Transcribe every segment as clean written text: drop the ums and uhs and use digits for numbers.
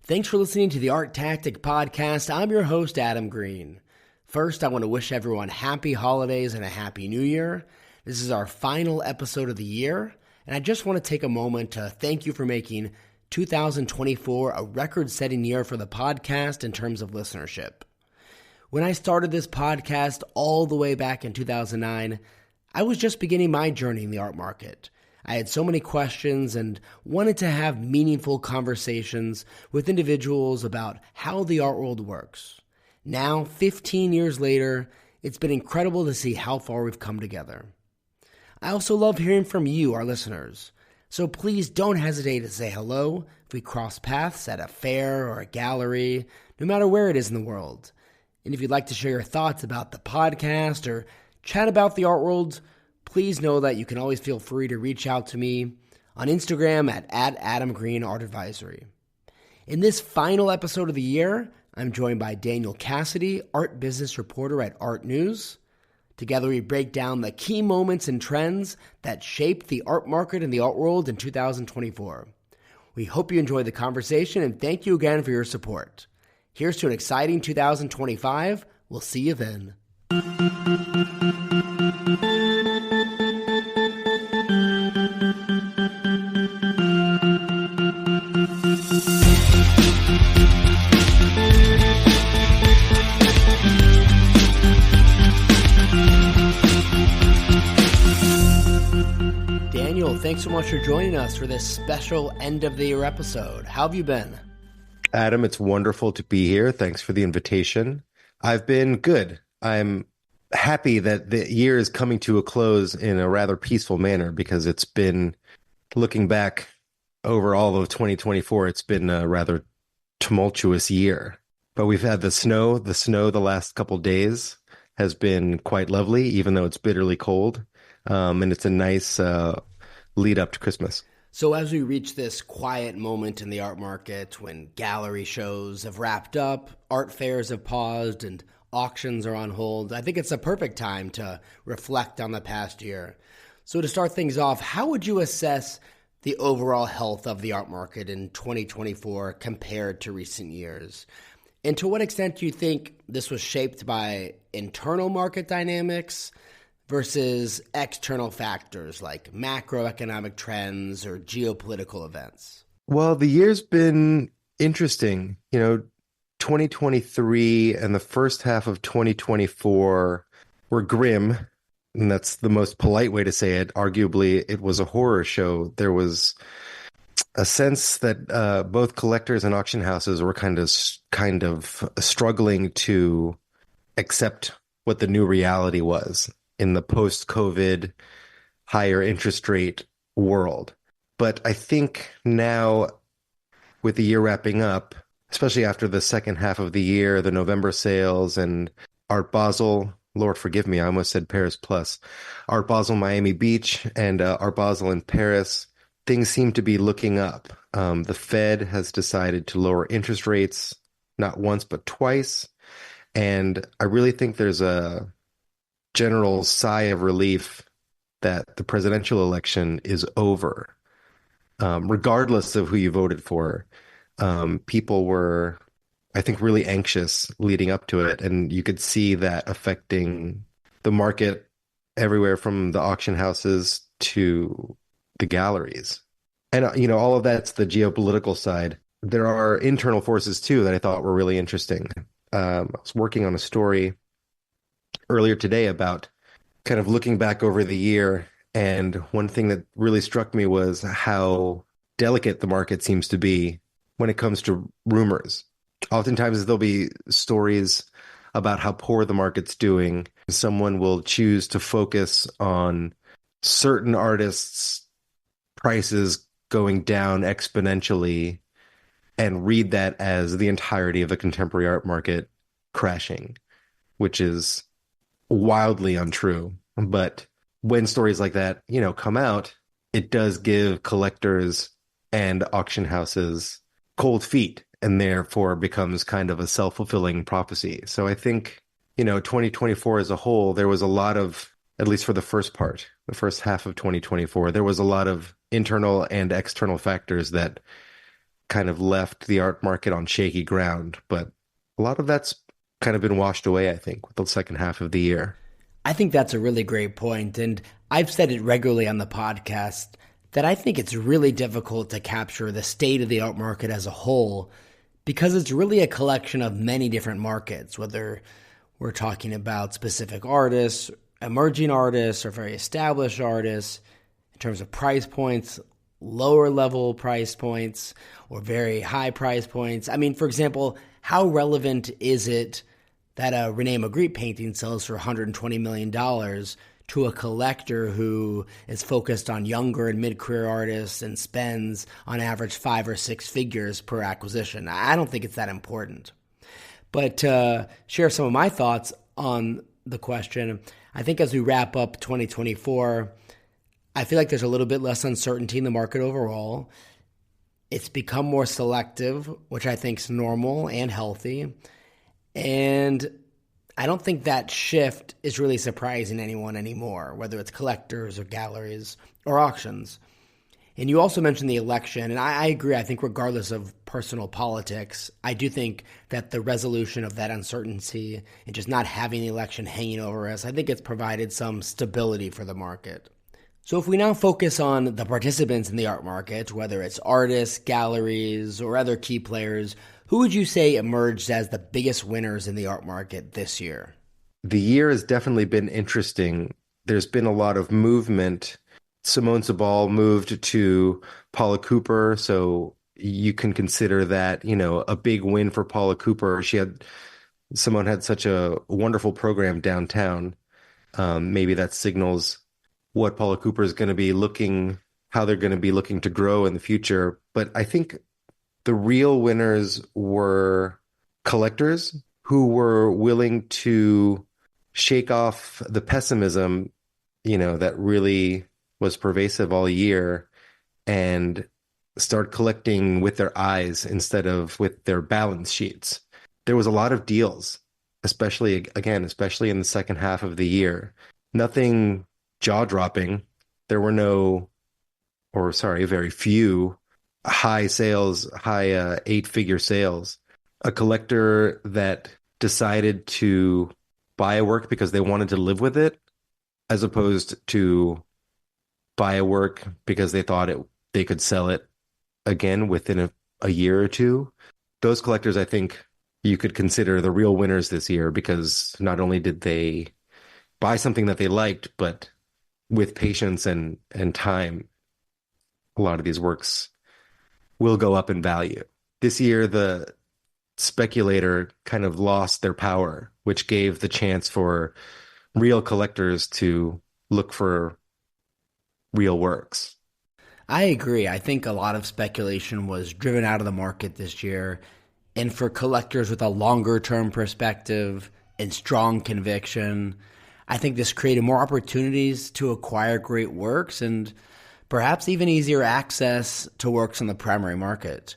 Thanks for listening to the ArtTactic podcast. I'm your host, Adam Green. First, I want to wish everyone happy holidays and a happy new year. This is our final episode of the year, and I just want to take a moment to thank you for making 2024 a record-setting year for the podcast in terms of listenership. When I started this podcast all the way back in 2009, I was just beginning my journey in the art market. I had so many questions and wanted to have meaningful conversations with individuals about how the art world works. Now, 15 years later, it's been incredible to see how far we've come together. I also love hearing from you, our listeners. So please don't hesitate to say hello if we cross paths at a fair or a gallery, no matter where it is in the world. And if you'd like to share your thoughts about the podcast or chat about the art world, please know that you can always feel free to reach out to me on Instagram at @AdamGreenArtAdvisory. In this final episode of the year, I'm joined by Daniel Cassady, art business reporter at Artnews. Together we break down the key moments and trends that shaped the art market and the art world in 2024. We hope you enjoy the conversation and thank you again for your support. Here's to an exciting 2025. We'll see you then. Daniel, thanks so much for joining us for this special end of the year episode. How have you been? Adam, it's wonderful to be here. Thanks for the invitation. I've been good. I'm happy that the year is coming to a close in a rather peaceful manner because it's been, looking back over all of 2024, it's been a rather tumultuous year. But we've had the snow the last couple days has been quite lovely, even though it's bitterly cold. And it's a nice lead up to Christmas. So as we reach this quiet moment in the art market, when gallery shows have wrapped up, art fairs have paused, and auctions are on hold, I think it's a perfect time to reflect on the past year. So to start things off, how would you assess the overall health of the art market in 2024 compared to recent years? And to what extent do you think this was shaped by internal market dynamics versus external factors like macroeconomic trends or geopolitical events? Well, the year's been interesting. 2023 and the first half of 2024 were grim, and that's the most polite way to say it. Arguably, it was a horror show. There was a sense that both collectors and auction houses were kind of struggling to accept what the new reality was in the post-COVID higher interest rate world. But I think now, with the year wrapping up, especially after the second half of the year, the November sales and Art Basel, Lord forgive me, I almost said Paris Plus, Art Basel Miami Beach and Art Basel in Paris, things seem to be looking up. The Fed has decided to lower interest rates, not once but twice. And I really think there's a general sigh of relief that the presidential election is over. Regardless of who you voted for, people were, I think, really anxious leading up to it. And you could see that affecting the market everywhere from the auction houses to the galleries. And, all of that's the geopolitical side. There are internal forces, too, that I thought were really interesting. I was working on a story earlier today about kind of looking back over the year. And one thing that really struck me was how delicate the market seems to be when it comes to rumors. Oftentimes there'll be stories about how poor the market's doing. Someone will choose to focus on certain artists' prices going down exponentially and read that as the entirety of the contemporary art market crashing, which is wildly untrue. But when stories like that, come out, it does give collectors and auction houses cold feet, and therefore becomes kind of a self-fulfilling prophecy. So I think, 2024 as a whole, there was a lot of, at least for the first half of 2024, there was a lot of internal and external factors that kind of left the art market on shaky ground. But a lot of that's kind of been washed away, I think, with the second half of the year. I think that's a really great point, and I've said it regularly on the podcast that I think it's really difficult to capture the state of the art market as a whole because it's really a collection of many different markets, whether we're talking about specific artists, emerging artists, or very established artists in terms of price points, lower level price points, or very high price points. I mean, for example, how relevant is it that a Rene Magritte painting sells for $120 million to a collector who is focused on younger and mid-career artists and spends on average 5 or 6 figures per acquisition? I don't think it's that important. But to share some of my thoughts on the question, I think as we wrap up 2024, I feel like there's a little bit less uncertainty in the market overall. It's become more selective, which I think is normal and healthy. And I don't think that shift is really surprising anyone anymore, whether it's collectors or galleries or auctions. And you also mentioned the election, and I agree. I think regardless of personal politics, I do think that the resolution of that uncertainty and just not having the election hanging over us, I think it's provided some stability for the market. So if we now focus on the participants in the art market, whether it's artists, galleries, or other key players, who would you say emerged as the biggest winners in the art market this year? The year has definitely been interesting. There's been a lot of movement. Simone Sebal moved to Paula Cooper, so you can consider that, a big win for Paula Cooper. Simone had such a wonderful program downtown. Maybe that signals what Paula Cooper is going to be how they're going to be looking to grow in the future. But I think the real winners were collectors who were willing to shake off the pessimism, that really was pervasive all year and start collecting with their eyes instead of with their balance sheets. There was a lot of deals, especially in the second half of the year. Nothing jaw-dropping. There were very few high 8-figure sales. A collector that decided to buy a work because they wanted to live with it, as opposed to buy a work because they thought they could sell it again within a year or two. Those collectors, I think, you could consider the real winners this year, because not only did they buy something that they liked, but with patience and time, a lot of these works will go up in value. This year, the speculator kind of lost their power, which gave the chance for real collectors to look for real works. I agree. I think a lot of speculation was driven out of the market this year. And for collectors with a longer term perspective and strong conviction, I think this created more opportunities to acquire great works and perhaps even easier access to works on the primary market.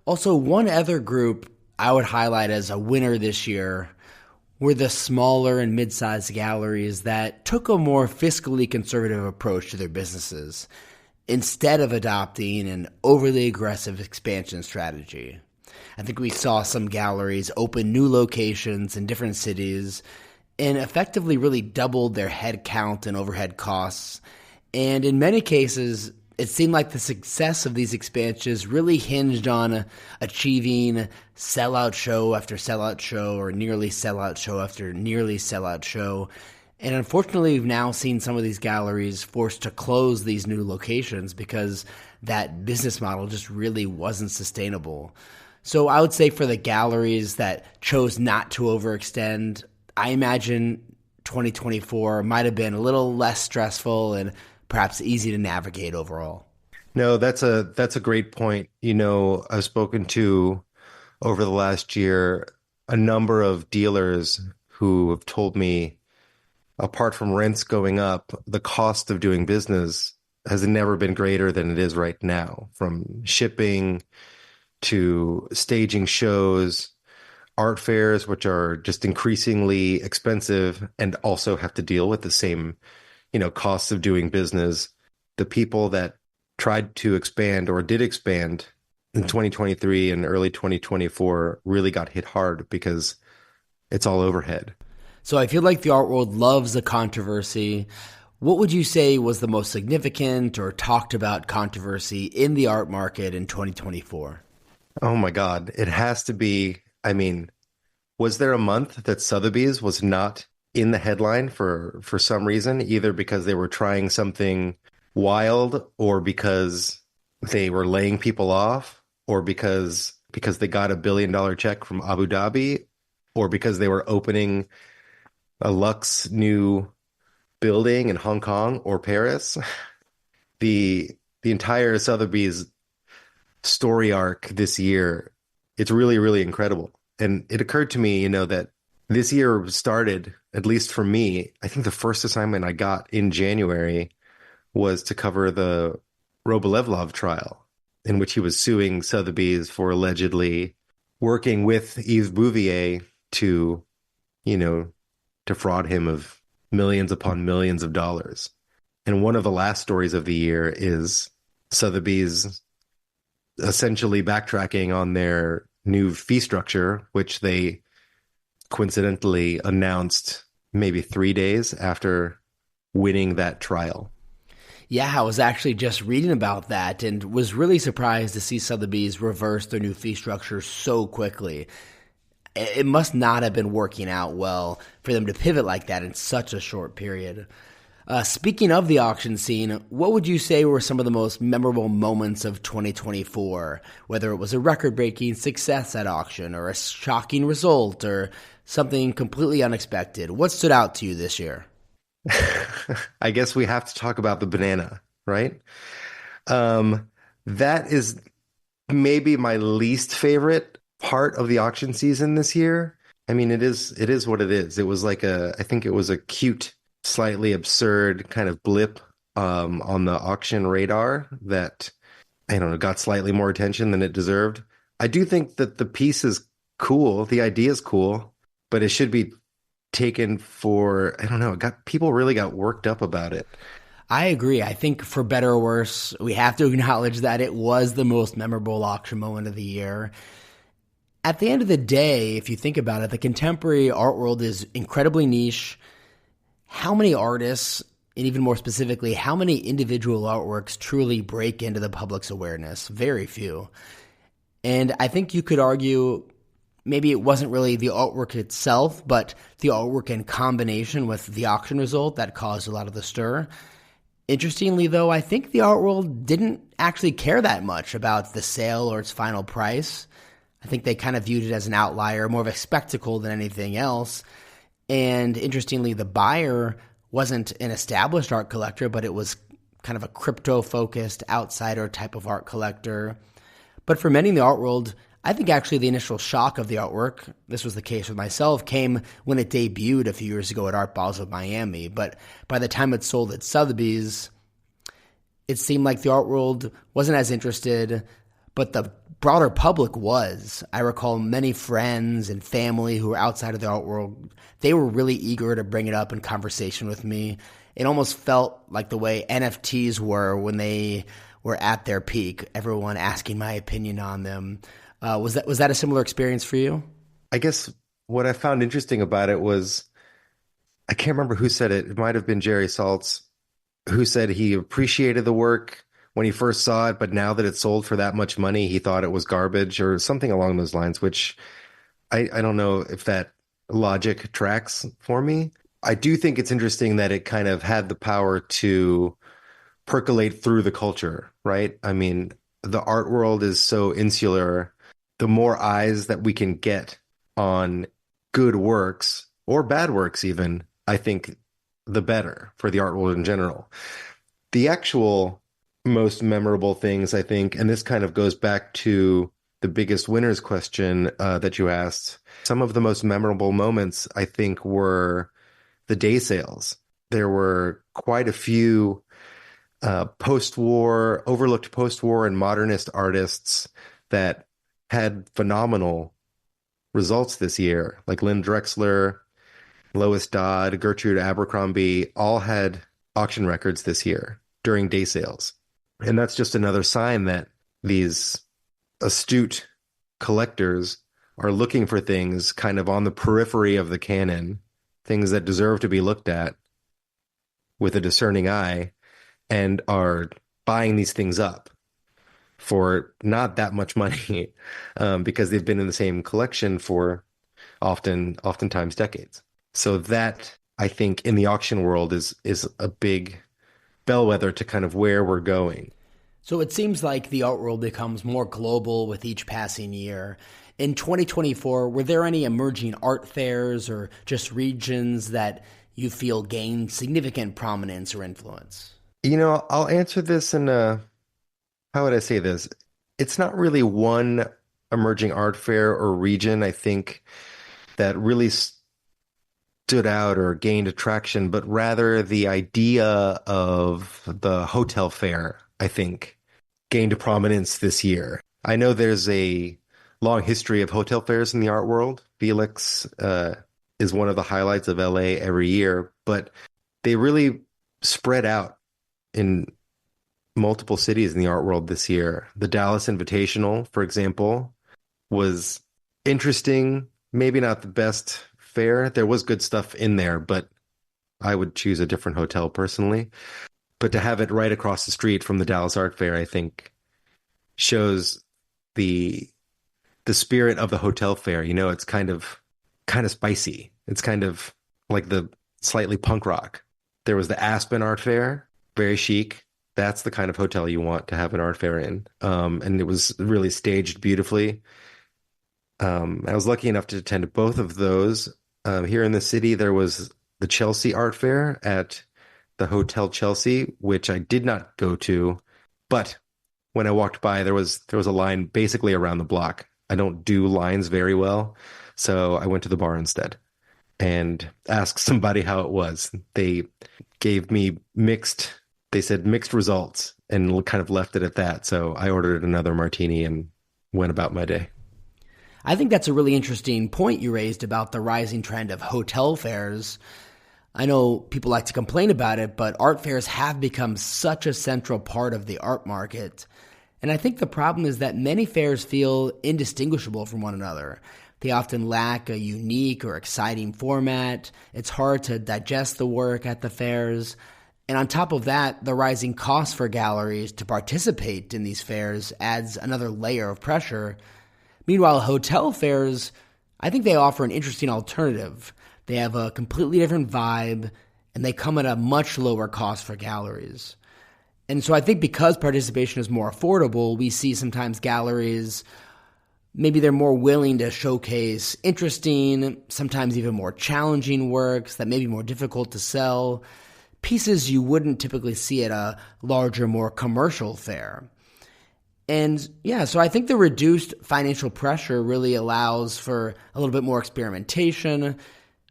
Also, one other group I would highlight as a winner this year were the smaller and mid-sized galleries that took a more fiscally conservative approach to their businesses instead of adopting an overly aggressive expansion strategy. I think we saw some galleries open new locations in different cities and effectively really doubled their head count and overhead costs. And in many cases, it seemed like the success of these expansions really hinged on achieving sellout show after sellout show, or nearly sellout show after nearly sellout show. And unfortunately, we've now seen some of these galleries forced to close these new locations because that business model just really wasn't sustainable. So I would say for the galleries that chose not to overextend, I imagine 2024 might have been a little less stressful and perhaps easy to navigate overall. No, that's a great point. I've spoken to, over the last year, a number of dealers who have told me, apart from rents going up, the cost of doing business has never been greater than it is right now, from shipping to staging shows, art fairs, which are just increasingly expensive and also have to deal with the same, costs of doing business. The people that tried to expand or did expand in 2023 and early 2024 really got hit hard because it's all overhead. So I feel like the art world loves a controversy. What would you say was the most significant or talked about controversy in the art market in 2024? Oh my God. It has to be. I mean, was there a month that Sotheby's was not in the headline for some reason, either because they were trying something wild or because they were laying people off or because they got $1 billion check from Abu Dhabi or because they were opening a luxe new building in Hong Kong or Paris? The the entire Sotheby's story arc this year, it's really, really incredible. And it occurred to me, that this year started, at least for me, I think the first assignment I got in January was to cover the Robolevlov trial, in which he was suing Sotheby's for allegedly working with Yves Bouvier to, you know, defraud him of millions upon millions of dollars. And one of the last stories of the year is Sotheby's essentially backtracking on their new fee structure, which they coincidentally announced maybe 3 days after winning that trial. Yeah, I was actually just reading about that and was really surprised to see Sotheby's reverse their new fee structure so quickly. It must not have been working out well for them to pivot like that in such a short period. Speaking of the auction scene, what would you say were some of the most memorable moments of 2024? Whether it was a record-breaking success at auction or a shocking result or something completely unexpected. What stood out to you this year? I guess we have to talk about the banana, right? That is maybe my least favorite part of the auction season this year. I mean, it is what it is. It was like I think it was a cute, slightly absurd kind of blip on the auction radar that, I don't know, got slightly more attention than it deserved. I do think that the piece is cool, the idea is cool, but it should be taken for, I don't know, people really got worked up about it. I agree. I think for better or worse, we have to acknowledge that it was the most memorable auction moment of the year. At the end of the day, if you think about it, the contemporary art world is incredibly niche. How many artists, and even more specifically, how many individual artworks truly break into the public's awareness? Very few. And I think you could argue maybe it wasn't really the artwork itself, but the artwork in combination with the auction result that caused a lot of the stir. Interestingly, though, I think the art world didn't actually care that much about the sale or its final price. I think they kind of viewed it as an outlier, more of a spectacle than anything else. And interestingly, the buyer wasn't an established art collector, but it was kind of a crypto-focused outsider type of art collector. But for many in the art world, I think actually the initial shock of the artwork, this was the case with myself, came when it debuted a few years ago at Art Basel Miami. But by the time it sold at Sotheby's, it seemed like the art world wasn't as interested, but the broader public was. I recall many friends and family who were outside of the art world. They were really eager to bring it up in conversation with me. It almost felt like the way NFTs were when they were at their peak, everyone asking my opinion on them. Was that a similar experience for you? I guess what I found interesting about it was, I can't remember who said it. It might have been Jerry Saltz, who said he appreciated the work when he first saw it, but now that it sold for that much money, he thought it was garbage or something along those lines, which I don't know if that logic tracks for me. I do think it's interesting that it kind of had the power to percolate through the culture, right? I mean, the art world is so insular. The more eyes that we can get on good works or bad works, even, I think the better for the art world in general. The actual most memorable things, I think, and this kind of goes back to the biggest winners question that you asked. Some of the most memorable moments, I think, were the day sales. There were quite a few overlooked post-war and modernist artists that had phenomenal results this year, like Lynn Drexler, Lois Dodd, Gertrude Abercrombie, all had auction records this year during day sales. And that's just another sign that these astute collectors are looking for things kind of on the periphery of the canon, things that deserve to be looked at with a discerning eye, and are buying these things up for not that much money, because they've been in the same collection for oftentimes decades. So that, I think, in the auction world is a big bellwether to kind of where we're going. So it seems like the art world becomes more global with each passing year. In 2024, were there any emerging art fairs or just regions that you feel gained significant prominence or influence? I'll answer this in a, how would I say this? It's not really one emerging art fair or region, I think, that really stood out or gained attraction, but rather the idea of the hotel fair, I think, gained prominence this year. I know there's a long history of hotel fairs in the art world. Felix is one of the highlights of LA every year, but they really spread out in multiple cities in the art world this year. The Dallas Invitational, for example, was interesting. Maybe not the best fair. There was good stuff in there, but I would choose a different hotel personally. But to have it right across the street from the Dallas Art Fair, I think shows the the spirit of the hotel fair. It's kind of spicy. It's kind of like the slightly punk rock. There was the Aspen Art Fair, very chic. That's the kind of hotel you want to have an art fair in. And it was really staged beautifully. I was lucky enough to attend both of those. Here in the city, there was the Chelsea Art Fair at the Hotel Chelsea, which I did not go to, but when I walked by, there was a line basically around the block. I don't do lines very well, so I went to the bar instead and asked somebody how it was. They gave me they said mixed results and kind of left it at that. So I ordered another martini and went about my day. I think that's a really interesting point you raised about the rising trend of hotel fairs. I know people like to complain about it, but art fairs have become such a central part of the art market. And I think the problem is that many fairs feel indistinguishable from one another. They often lack a unique or exciting format. It's hard to digest the work at the fairs. And on top of that, the rising cost for galleries to participate in these fairs adds another layer of pressure. Meanwhile, hotel fairs, I think they offer an interesting alternative. They have a completely different vibe, and they come at a much lower cost for galleries. And so I think because participation is more affordable, we see sometimes galleries, maybe they're more willing to showcase interesting, sometimes even more challenging works that may be more difficult to sell, pieces you wouldn't typically see at a larger, more commercial fair. And yeah, so I think the reduced financial pressure really allows for a little bit more experimentation,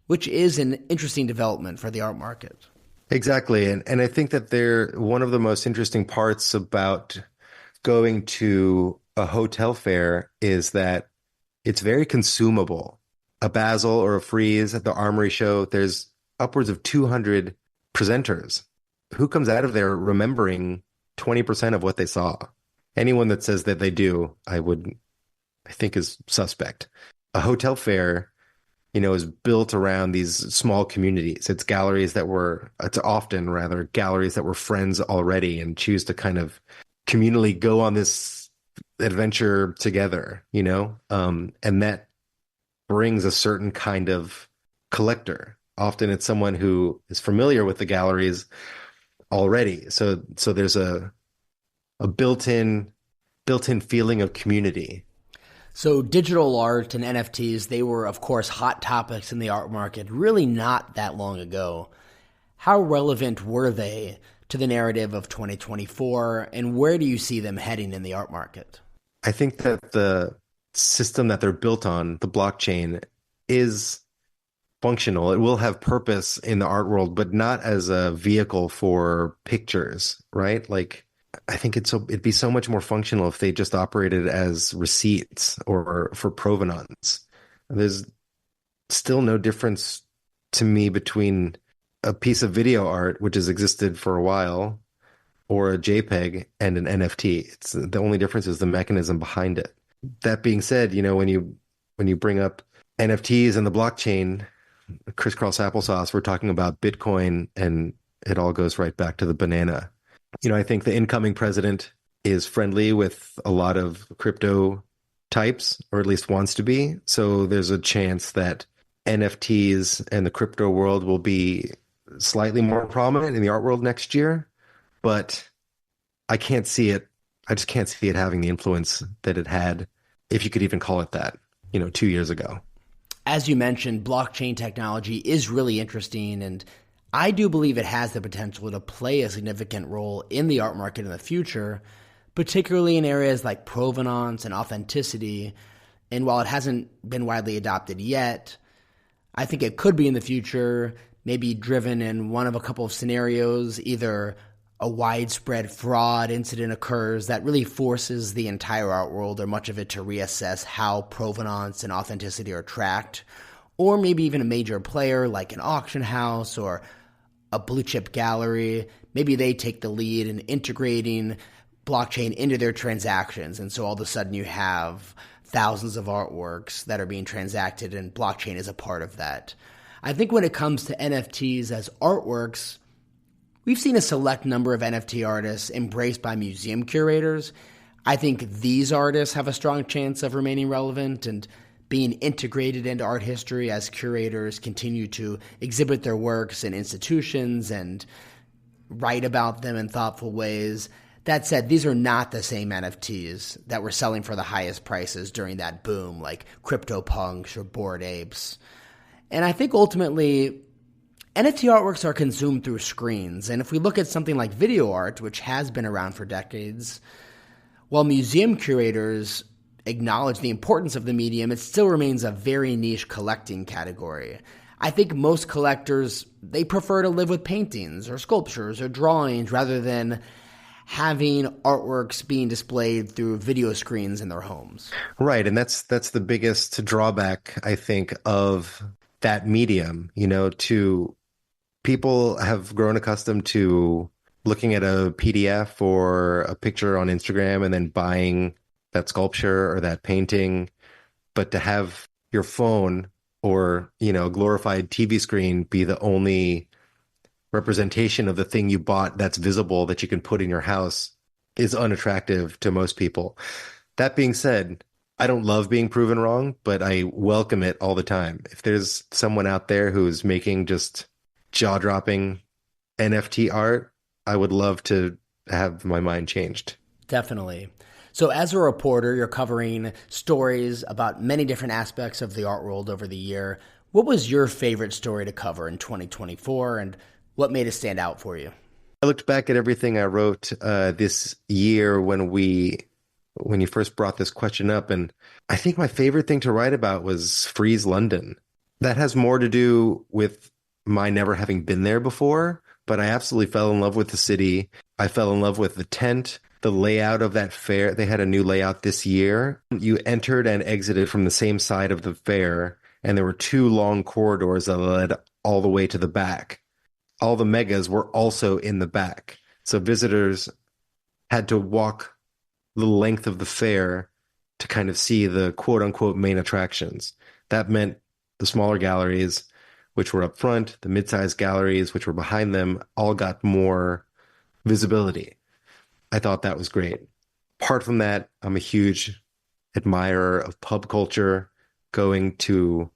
which is an interesting development for the art market. Exactly. And I think that one of the most interesting parts about going to a hotel fair is that it's very consumable. A Basel or a Frieze at the Armory show, there's upwards of 200 presenters. Who comes out of there remembering 20% of what they saw? Anyone that says that they do, I think is suspect. A hotel fair, is built around these small communities. It's often rather galleries that were friends already and choose to kind of communally go on this adventure together, and that brings a certain kind of collector. Often it's someone who is familiar with the galleries already. So there's a built-in feeling of community. So digital art and NFTs, they were, of course, hot topics in the art market really not that long ago. How relevant were they to the narrative of 2024, and where do you see them heading in the art market? I think that the system that they're built on, the blockchain, is functional. It will have purpose in the art world, but not as a vehicle for pictures, right? Like, I think it'd be so much more functional if they just operated as receipts or for provenance. There's still no difference to me between a piece of video art, which has existed for a while, or a JPEG and an NFT. The only difference is the mechanism behind it. That being said, when you bring up NFTs and the blockchain, crisscross applesauce, we're talking about Bitcoin, and it all goes right back to the banana. I think the incoming president is friendly with a lot of crypto types, or at least wants to be. So there's a chance that NFTs and the crypto world will be slightly more prominent in the art world next year. But I can't see it. I just can't see it having the influence that it had, if you could even call it that, 2 years ago. As you mentioned, blockchain technology is really interesting, and I do believe it has the potential to play a significant role in the art market in the future, particularly in areas like provenance and authenticity. And while it hasn't been widely adopted yet, I think it could be in the future, maybe driven in one of a couple of scenarios. Either a widespread fraud incident occurs that really forces the entire art world or much of it to reassess how provenance and authenticity are tracked, or maybe even a major player like an auction house or a blue chip gallery, maybe they take the lead in integrating blockchain into their transactions. And so all of a sudden you have thousands of artworks that are being transacted, and blockchain is a part of that. I think when it comes to NFTs as artworks, we've seen a select number of NFT artists embraced by museum curators. I think these artists have a strong chance of remaining relevant and being integrated into art history as curators continue to exhibit their works in institutions and write about them in thoughtful ways. That said, these are not the same NFTs that were selling for the highest prices during that boom, like CryptoPunks or Bored Apes. And I think ultimately, NFT artworks are consumed through screens. And if we look at something like video art, which has been around for decades, while museum curators acknowledge the importance of the medium, it still remains a very niche collecting category. I think most collectors, they prefer to live with paintings or sculptures or drawings rather than having artworks being displayed through video screens in their homes. Right, and that's the biggest drawback, I think, of that medium. To people have grown accustomed to looking at a PDF or a picture on Instagram and then buying that sculpture or that painting, but to have your phone or, a glorified TV screen be the only representation of the thing you bought that's visible that you can put in your house is unattractive to most people. That being said, I don't love being proven wrong, but I welcome it all the time. If there's someone out there who's making just jaw-dropping NFT art, I would love to have my mind changed. Definitely. So as a reporter, you're covering stories about many different aspects of the art world over the year. What was your favorite story to cover in 2024, and what made it stand out for you? I looked back at everything I wrote this year when you first brought this question up, and I think my favorite thing to write about was Frieze London. That has more to do with my never having been there before, but I absolutely fell in love with the city. I fell in love with the tent, the layout of that fair. They had a new layout this year. You entered and exited from the same side of the fair, and there were two long corridors that led all the way to the back. All the megas were also in the back. So visitors had to walk the length of the fair to kind of see the quote unquote main attractions. That meant the smaller galleries, which were up front, the mid-sized galleries, which were behind them, all got more visibility. I thought that was great. Apart from that, I'm a huge admirer of pub culture. Going to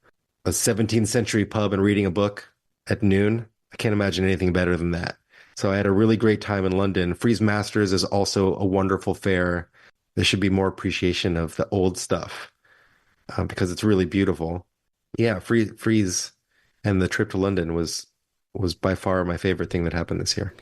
a 17th century pub and reading a book at noon, I can't imagine anything better than that. So I had a really great time in London. Frieze Masters is also a wonderful fair. There should be more appreciation of the old stuff because it's really beautiful. Yeah, Frieze and the trip to London was by far my favorite thing that happened this year.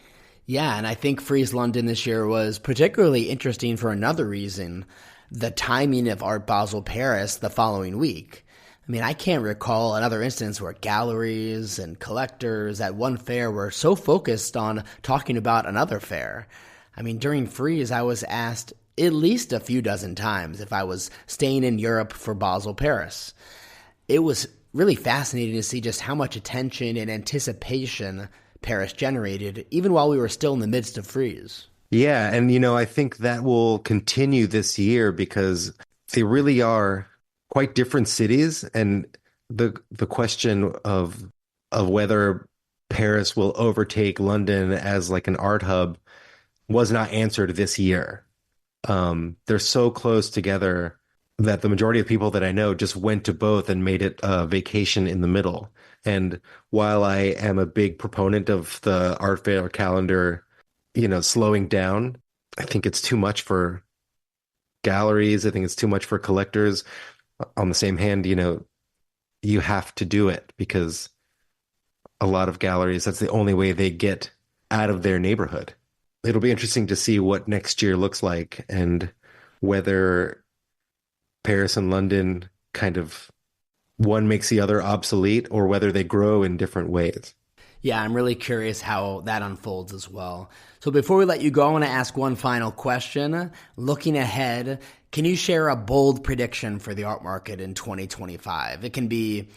Yeah, and I think Frieze London this year was particularly interesting for another reason: the timing of Art Basel Paris the following week. I mean, I can't recall another instance where galleries and collectors at one fair were so focused on talking about another fair. I mean, during Frieze, I was asked at least a few dozen times if I was staying in Europe for Basel Paris. It was really fascinating to see just how much attention and anticipation Paris generated, even while we were still in the midst of Frieze. Yeah, and I think that will continue this year because they really are quite different cities, and the question of whether Paris will overtake London as like an art hub was not answered this year. They're so close together that the majority of people that I know just went to both and made it a vacation in the middle. And while I am a big proponent of the art fair calendar, slowing down, I think it's too much for galleries. I think it's too much for collectors. On the same hand, you have to do it because a lot of galleries, that's the only way they get out of their neighborhood. It'll be interesting to see what next year looks like and whether Paris and London kind of one makes the other obsolete or whether they grow in different ways. Yeah, I'm really curious how that unfolds as well. So before we let you go, I want to ask one final question. Looking ahead, can you share a bold prediction for the art market in 2025? It can be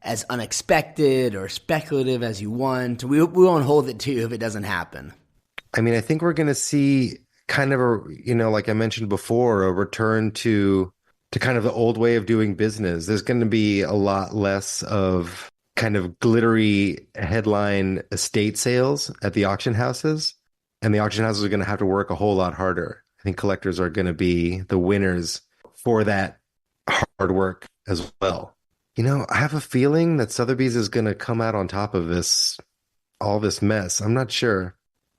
as unexpected or speculative as you want. We won't hold it to you if it doesn't happen. I mean, I think we're going to see kind of like I mentioned before, a return to kind of the old way of doing business. There's going to be a lot less of kind of glittery headline estate sales at the auction houses, and the auction houses are going to have to work a whole lot harder. I think collectors are going to be the winners for that hard work as well. I have a feeling that Sotheby's is going to come out on top of all this mess. I'm not sure,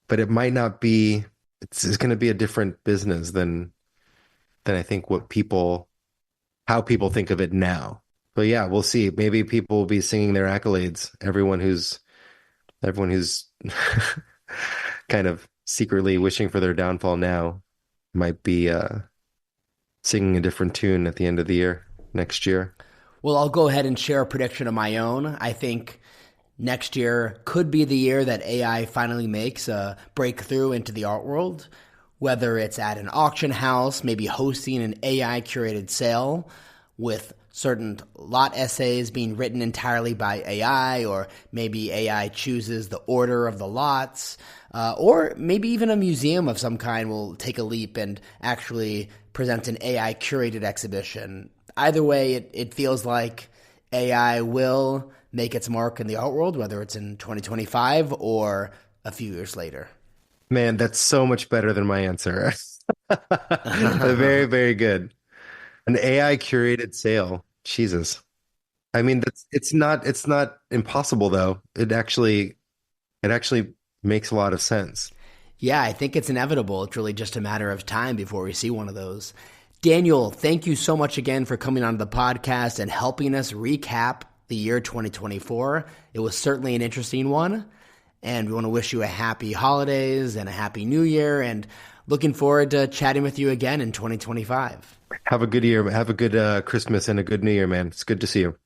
but it might not be. It's going to be a different business than I think how people think of it now. But yeah, we'll see. Maybe people will be singing their accolades. Everyone who's kind of secretly wishing for their downfall now might be singing a different tune at the end of the year next year. Well, I'll go ahead and share a prediction of my own. I think next year could be the year that AI finally makes a breakthrough into the art world, whether it's at an auction house, maybe hosting an AI curated sale with certain lot essays being written entirely by AI, or maybe AI chooses the order of the lots, or maybe even a museum of some kind will take a leap and actually present an AI curated exhibition. Either way, it feels like AI will make its mark in the art world, whether it's in 2025 or a few years later. Man, that's so much better than my answer. Very, very good. An AI curated sale. Jesus. I mean, it's not impossible though. It actually makes a lot of sense. Yeah, I think it's inevitable. It's really just a matter of time before we see one of those. Daniel, thank you so much again for coming on the podcast and helping us recap the year 2024. It was certainly an interesting one, and we want to wish you a happy holidays and a happy new year, and looking forward to chatting with you again in 2025. Have a good year. Have a good Christmas and a good New Year, man. It's good to see you.